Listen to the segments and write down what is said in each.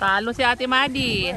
Talo si Ate Madi.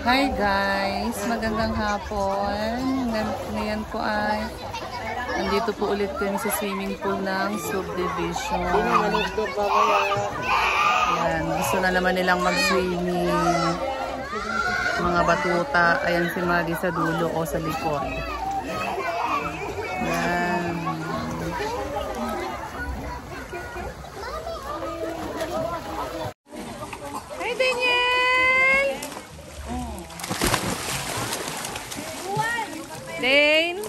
Hi guys! Magandang hapon. Ngayon po ay nandito po ulit kami sa swimming pool ng subdivision. Ayan, gusto na naman nilang mag-swimming. Mga batuta. Ayan si Madi sa dulo o sa likod. Ayan. Hi Daniel! Dane?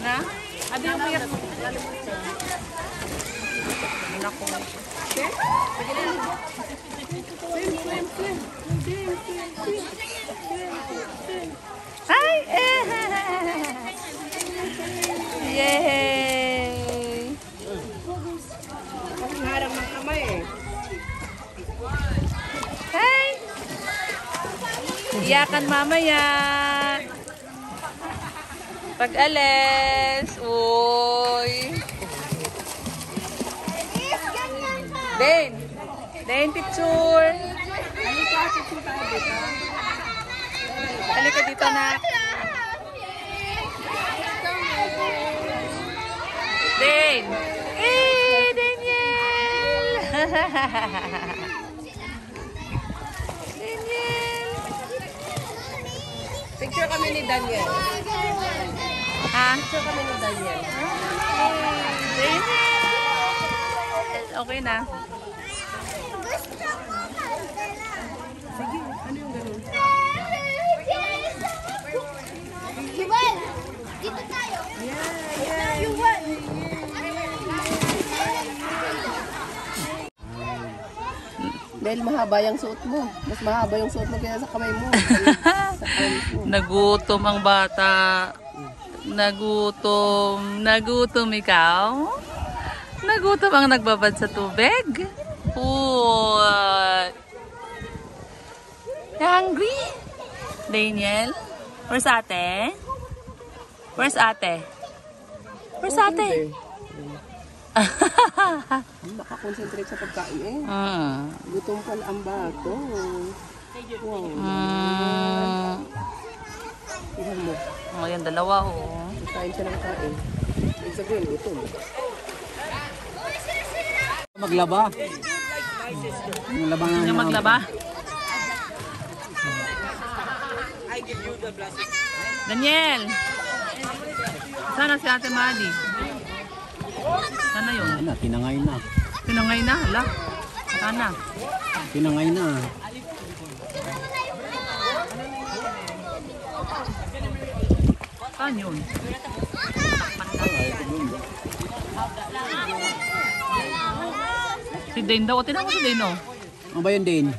Na? Abi yung uyak mo. Nako. Hi! Yay! Harang ng kamay eh. Hi! Iyakan mamaya. Pag-alis. Uy. Dane. Dane, picture. Halika dito na. Dane. Eh, Daniel. Daniel. Picture kami ni Daniel. Ha? Picture kami ni Daniel. Daniel. Okay na. Sige, ano yung ganun? Yuwal! Dito tayo! Yuwal! Dahil mahaba yung suot mo. Mas mahaba yung suot mo kaya sa kamay mo. Sa arms mo. Nagutom ang bata. Nagutom. Nagutom ikaw? Nagutom ang nagbabad sa tubig? What? Hungry? Daniel? Where's ate? Where's ate? Where's ate? Makakonsentrate sa pagkain eh. Ah. Gutom pala ang bato. Wow. Tingnan mo. Oh, yan, dalawa oh. Kain siya ng kain. Ibig sabihin, gutom. Maglaba. Sino maglaba? Daniel! Sana si Ate Madi? Sana yun? Ano, tinangay na. Tinangay na, hala. Sana. Tinangay na. Saan yun? Si Dane daw. O, tinan mo si Dane, oh. Ano ba yun, Dane?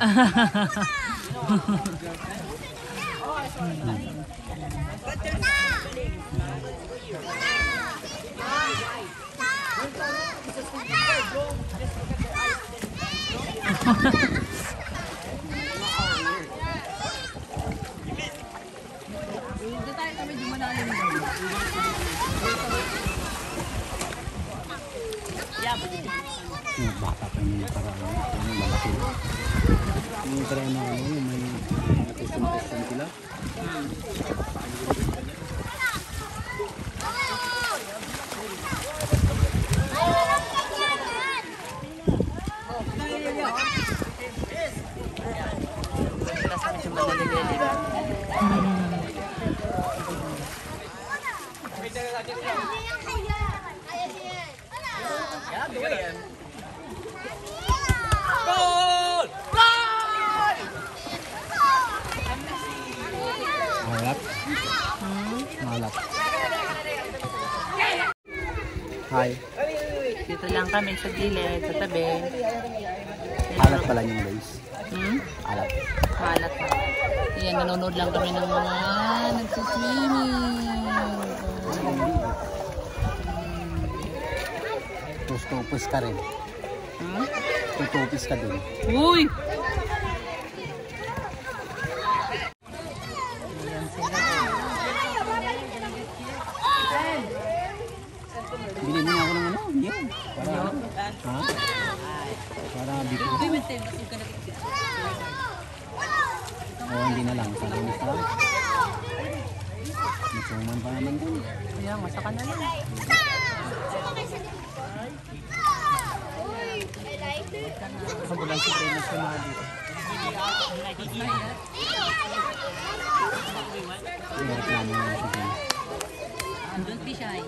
Baka pa yung parang malaki. Yung parang may custom sila. Hi. Dito lang kami sa gilid, sa tabi. Alat pala yung guys. Hmm? Alat. Malat na. Ayan, nanonood lang kami ng mga nagsiswimming. Tutupis ka rin. Hmm? Tutupis ka din. Uy! Bili mo na ako ng ano? Yan. Para ano? Ha? Para bito. Oo, hindi na lang. Sa linis na lang. Nagsuman pa naman din. Ayan, masaka na lang. Kabulan si Brenda si Mali. Yung reklamo na siya din. Don't be shy.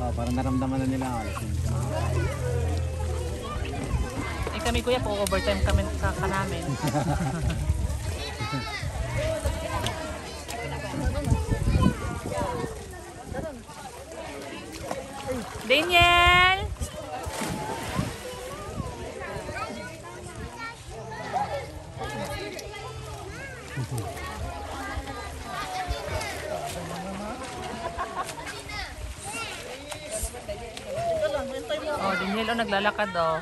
Oh, parang naramdaman na nila. Eh kami kuya po, overtime kami ka namin. Daniel! Oh, Daniel, oh, naglalakad, oh.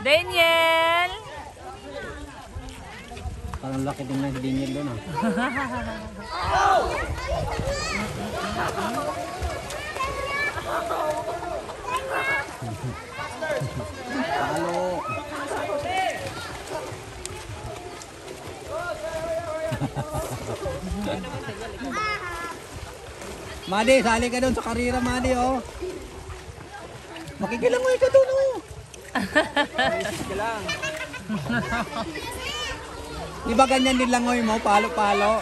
Daniel! Parang laki din na si Daniel doon ah. Halo! Madi, sali ka doon sa karira, Madi, oh. Makikilangoy ka doon, oh. Di ba ganyan din langoy mo, palo-palo?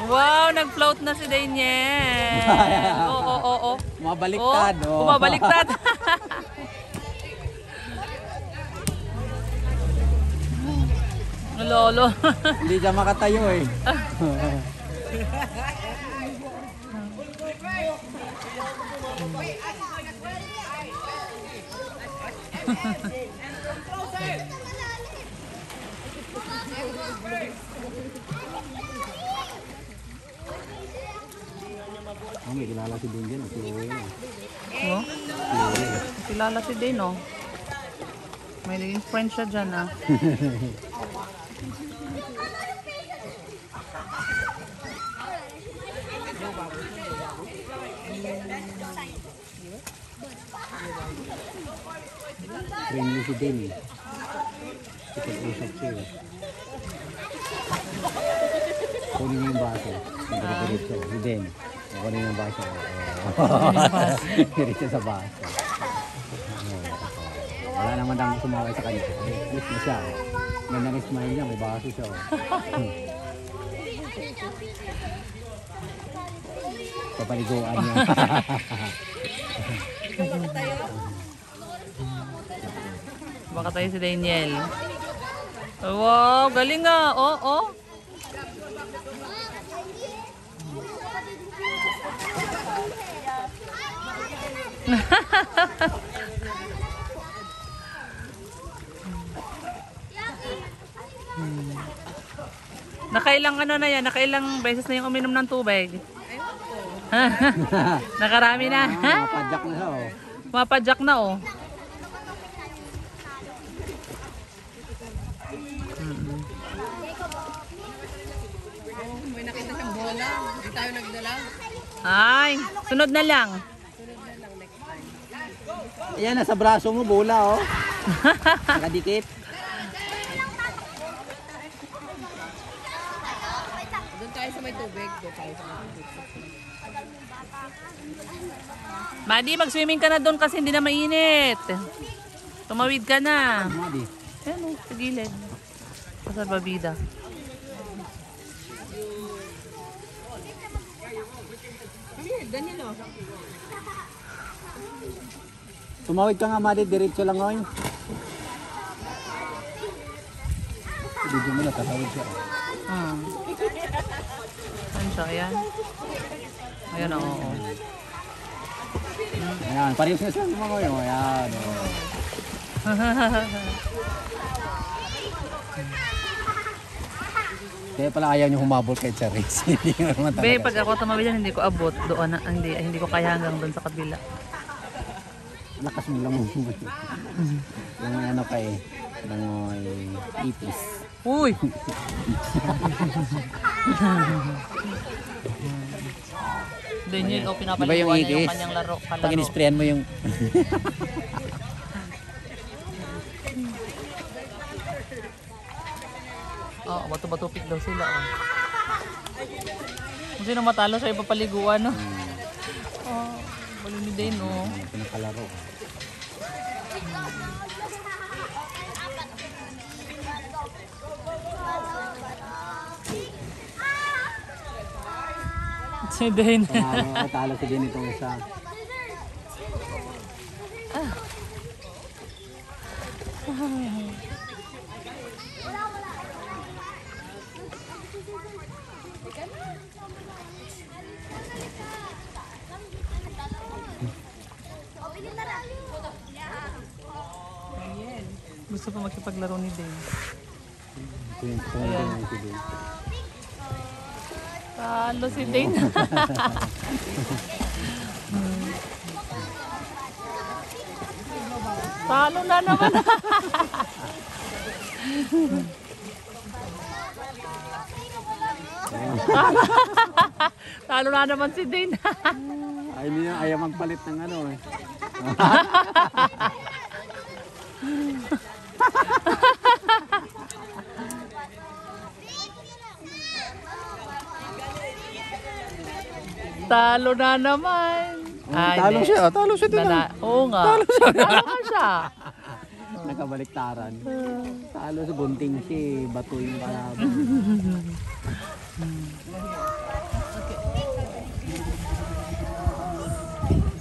Wow, nag-float na si Daniel. Oo. Mabaliktad, oh. Bumabaliktad. Lolo. Hindi siya makatayo eh. Oh, may kilala si Daniel, si Owen. Oh? Kilala si Dane, oh. May naging friend siya dyan, ah. Friendly si Dane. Ipag-usap siya eh. Kunin niyo yung baso. Nagre-diretso. Si Dane. Kunin yung baso. Diretso sa baso. Wala naman lang sumaway sa kanya. Please na siya. Ganda ng smile niya. May baso siya. Papaliguan niya. Baka tayo si Daniel. Wow, galing nga. Oo. Nakailang ano na yan? Nakailang beses na yung uminom ng tubig? Nakarami na. Mapadyak na siya. Oh. Mapadyak na, oh. May nakita siyang bola. Hindi tayo nagdala. Ay, sunod na lang. Ayan, nasa braso mo, bola, oh. Nakadikit. Doon tayo sa may tubig, doon tayo sa tubig. Madi, mag-swimming ka na doon kasi hindi na mainit. Tumawid ka na. Madi. Ayan o, sa gilid. Pasar babida. Danilo. Tumawid ka nga, Madi. Diretso lang ngayon. Video mo na, tatawid siya. Ano siya? Ayan. Ayan o. Oo. Ayan, parehas nga siya mga ngayon. Ayan. Oh. Kaya pala ayaw niyo humabol kay Charis. Hindi naman talaga. Be, pag ako tumawid yan, hindi ko abot. Doon na, hindi ko kaya hanggang doon sa kabila. Lakas mo lang mo. Yung may ano ka eh. Yung may ipis. Uy! Daniel, o pinapaliguan niya yung kanyang laro. Pag in-sprayan mo yung... Oh, bato-batupik daw sila. Oh. Kung sino matalo siya ipapaliguan, no? Oh, baluni din, oh. Pinakalaro. Si Dane. Talo si din itong isa. Gusto pa makipaglaro ni Dane. Ayan. Talo si Dane. Talo na naman. Talo na naman si Dane. Ayaw magpalit ng ano eh. Talo na naman. Talo siya din. Oo nga. Talo ka siya. Nakabaliktaran. Talo sa bunting si bato yung kalaban.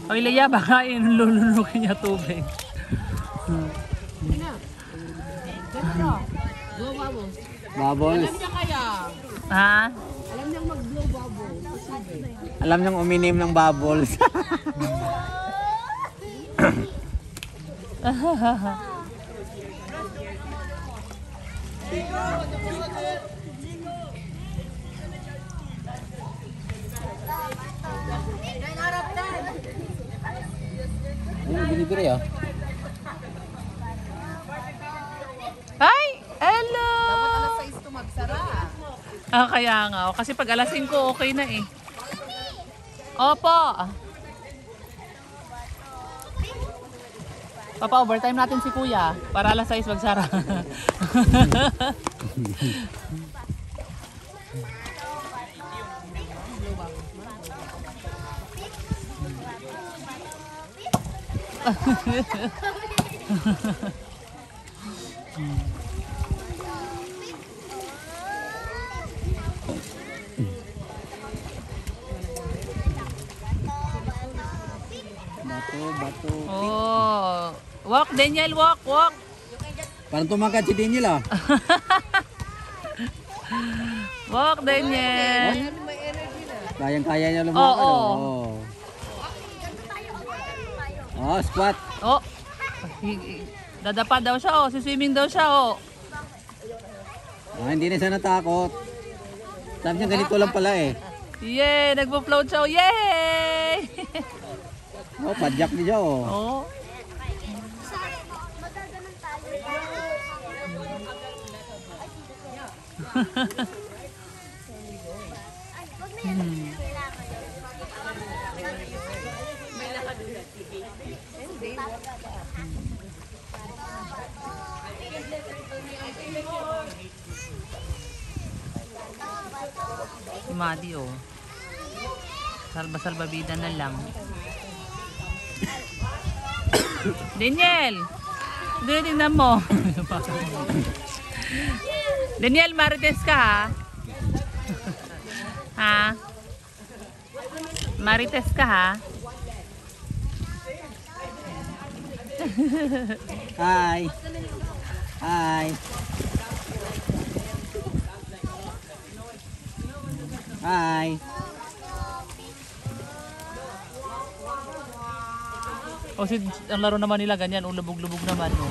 Oy, Leia, baka lulunukin niya tubig. Blow bubble. Bubbles. Alam niya kaya. Ha? Alam niyang mag-blow bubble. Alam niyang uminim ng bubbles. Ayun, binibiri ah. Hi! Hello! Dapat alas 6 to magsara. Ah, kaya nga. Kasi pag alas 5, okay na eh. Opo! Papa, overtime natin si Kuya. Para alas 6 magsara. Bato. Oh. Walk, Daniel, walk. Parang tumakat si Daniel ah. Walk, Daniel. Kayang-kaya niya lumakad. Oo. Oh, squat. Oh. Dadapa daw siya, oh. Siswimming daw siya, oh. Hindi na siya natakot. Sabi niya ganito lang pala eh. Yay! Nagpo-float siya, oh. Yay! Oh, padyak niya oh. Oh. Madi, oh. Salba-salbabida na lang. Daniel! Hindi, tingnan mo. Daniel, marites ka, ha? Ha? Marites ka, ha? Hi. Hi. Hi. O ang laro naman nila ganyan, lubog-lubog naman, no.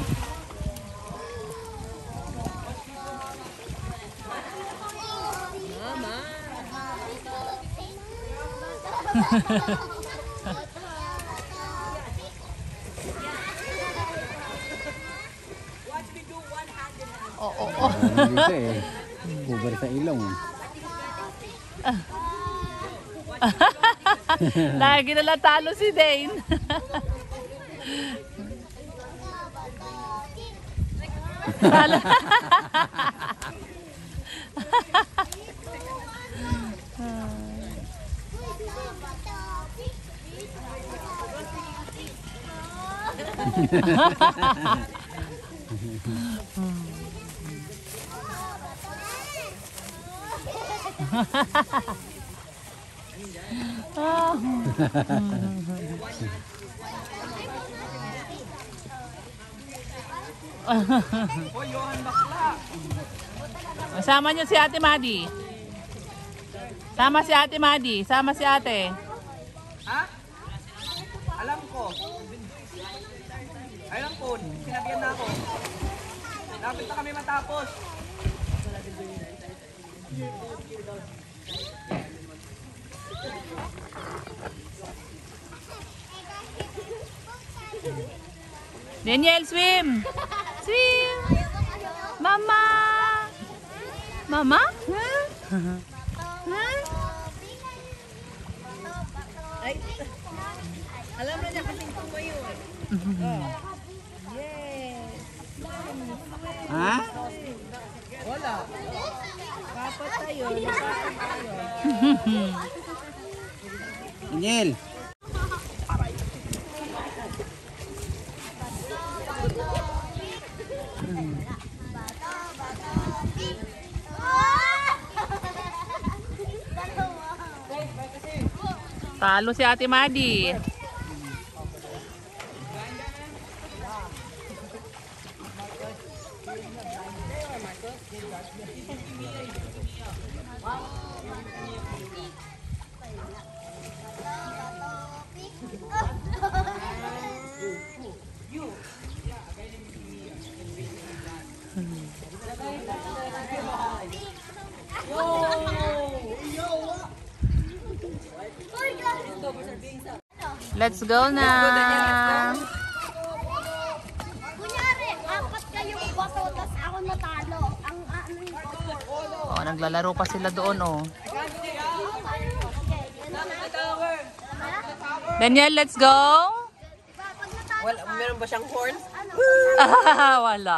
Oo. Dito eh. Uber sa ilong. Lagi na lang talo si Dane. Talo. Sama niyo si Ate Madi. Sama si Ate Madi. Sama si Ate. Ha? Alam ko. Alam ko. Sinabihan na ako. Dapat na kami matapos. Daniel, swim! Swim! Mama! Mama? Ay, alam na niya kasing tumayo eh. Yes. Ha? Wala. Papat tayo. Papat tayo. Daniel. Talo si Ate Madi. Let's go na. Kunyari, apat kayong bato, tas ako natalo. Ang ano yung bato. Oh, naglalaro pa sila doon, oh. Daniel, let's go. Wala, meron ba siyang horns? Wala.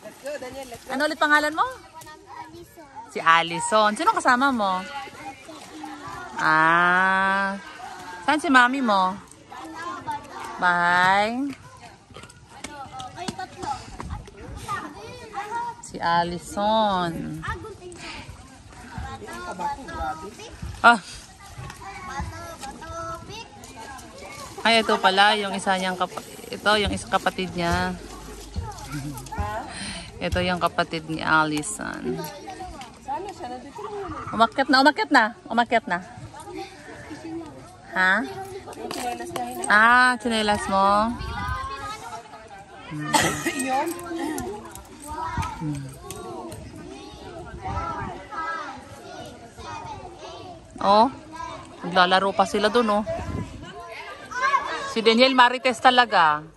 Let's go, Daniel. Let's go. Ano ulit pangalan mo? Si Allison. Sino kasama mo? Ah. Saan si mami mo? Bye. Si Allison. Ah. Ay, ito pala yung isa niyang ito yung isa kapatid niya. Ito yung kapatid ni Allison. Umakyat na. Ha? Ah, tsinelas mo. Oh, naglalaro pa sila dun, oh. Si Daniel marites talaga.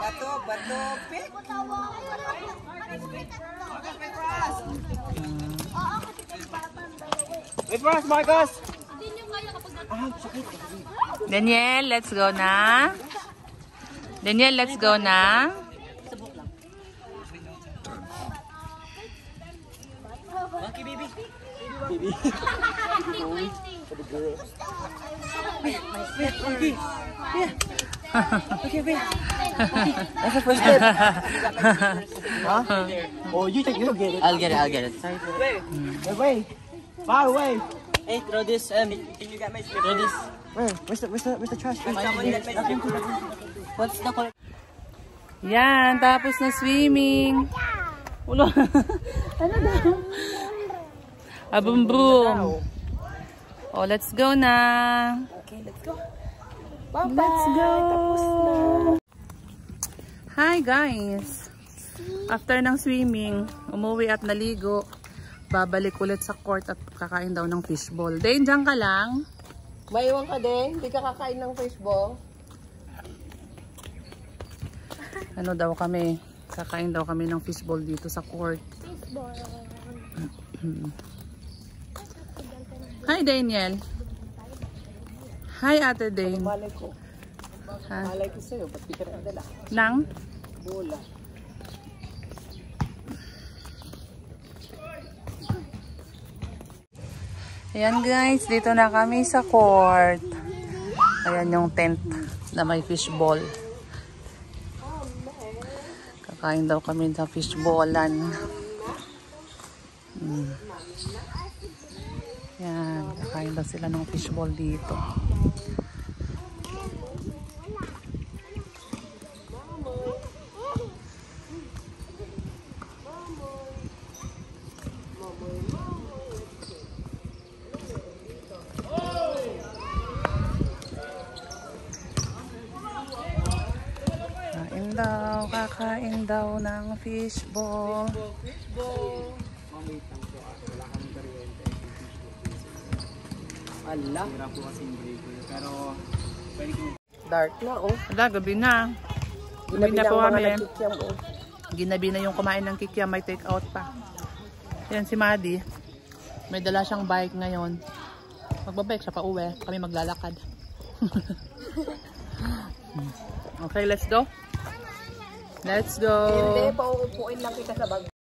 Bato, pick. Wait for us, Marcos! Daniel, let's go na. Daniel, let's go na. That's the first step. Huh? Oh, you think you'll get it? I'll get it. Wait. Far away. Hey, throw this. Can you get my slipper? Throw this. Where? Where's the trash? What's the color? Yan, tapos na swimming. Ulo. Ano daw? Abum boom. Oh, let's go na. Okay, let's go. Bye-bye. Let's go. Tapos na. Hi guys. After ng swimming, umuwi at naligo. Babalik ulit sa court at kakain daw ng fishball. Dane, dyan ka lang. Maiwan ka din? Hindi ka kakain ng fishball? Ano daw kami? Kakain daw kami ng fishball dito sa court. Hi Daniel. Hi Ate Dane. Malay ko. Ha? Malay ko sa'yo. Ba't di ka nakadala? Nang? Bola. Ayan guys, dito na kami sa court. Ayan yung tent na may fishball. Kakain daw kami sa fishballan. Ayan, kakain daw sila ng fishball dito. Kakain daw ng fishball. Ala. Dark na, oh. Ala, gabi na. Gabi na po kami. Oh. Ginabi na yung kumain ng kikiam, may take out pa. Yan si Maddie. May dala siyang bike ngayon. Magbabike siya pa uwi. Kami maglalakad. Okay, let's go. Let's go. Hindi, pauupuin lang kita sa bag.